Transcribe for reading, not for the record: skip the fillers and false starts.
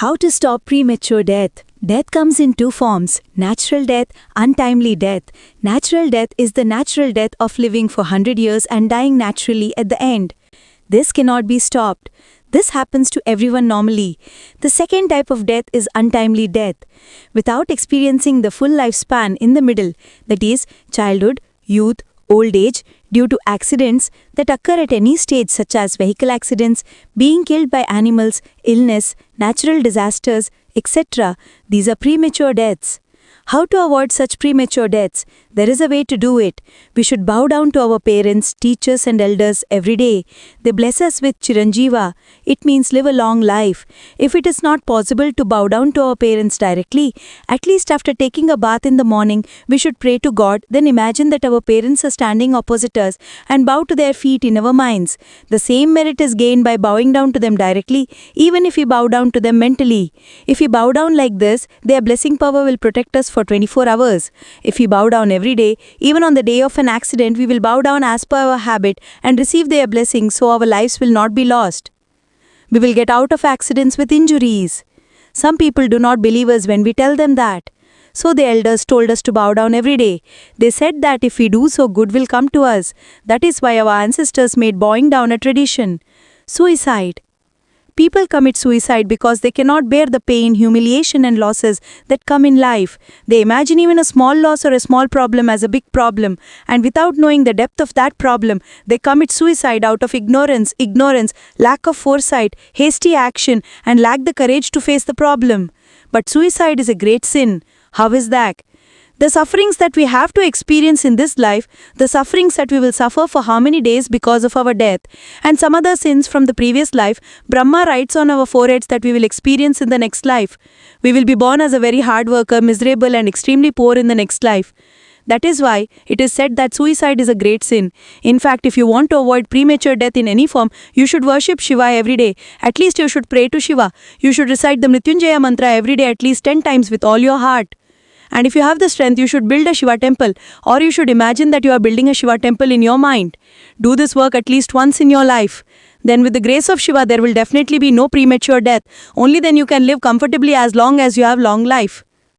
How to stop premature death? Death comes in two forms: natural death, untimely death. Natural death is the natural death of living for 100 years and dying naturally at the end. This cannot be stopped. This happens to everyone normally. The second type of death is untimely death, without experiencing the full lifespan in the middle, that is, childhood, youth, old age, due to accidents that occur at any stage such as vehicle accidents, being killed by animals, illness, natural disasters, etc. These are premature deaths. How to avoid such premature deaths? There is a way to do it. We should bow down to our parents, teachers and elders every day. They bless us with Chiranjeeva. It means live a long life. If it is not possible to bow down to our parents directly, at least after taking a bath in the morning, we should pray to God, then imagine that our parents are standing opposite us and bow to their feet in our minds. The same merit is gained by bowing down to them directly, even if we bow down to them mentally. If we bow down like this, their blessing power will protect us for 24 hours. If we bow down every day, even on the day of an accident, we will bow down as per our habit and receive their blessings so our lives will not be lost. We will get out of accidents with injuries. Some people do not believe us when we tell them that. So the elders told us to bow down every day. They said that if we do so, good will come to us. That is why our ancestors made bowing down a tradition. Suicide. People commit suicide because they cannot bear the pain, humiliation and losses that come in life. They imagine even a small loss or a small problem as a big problem, and without knowing the depth of that problem, they commit suicide out of ignorance, lack of foresight, hasty action, and lack the courage to face the problem. But suicide is a great sin. How is that? The sufferings that we have to experience in this life, the sufferings that we will suffer for how many days because of our death, and some other sins from the previous life, Brahma writes on our foreheads that we will experience in the next life. We will be born as a very hard worker, miserable and extremely poor in the next life. That is why it is said that suicide is a great sin. In fact, if you want to avoid premature death in any form, you should worship Shiva every day. At least you should pray to Shiva. You should recite the Mrityunjaya mantra every day at least 10 times with all your heart. And if you have the strength, you should build a Shiva temple, or you should imagine that you are building a Shiva temple in your mind. Do this work at least once in your life. Then with the grace of Shiva, there will definitely be no premature death. Only then you can live comfortably as long as you have long life.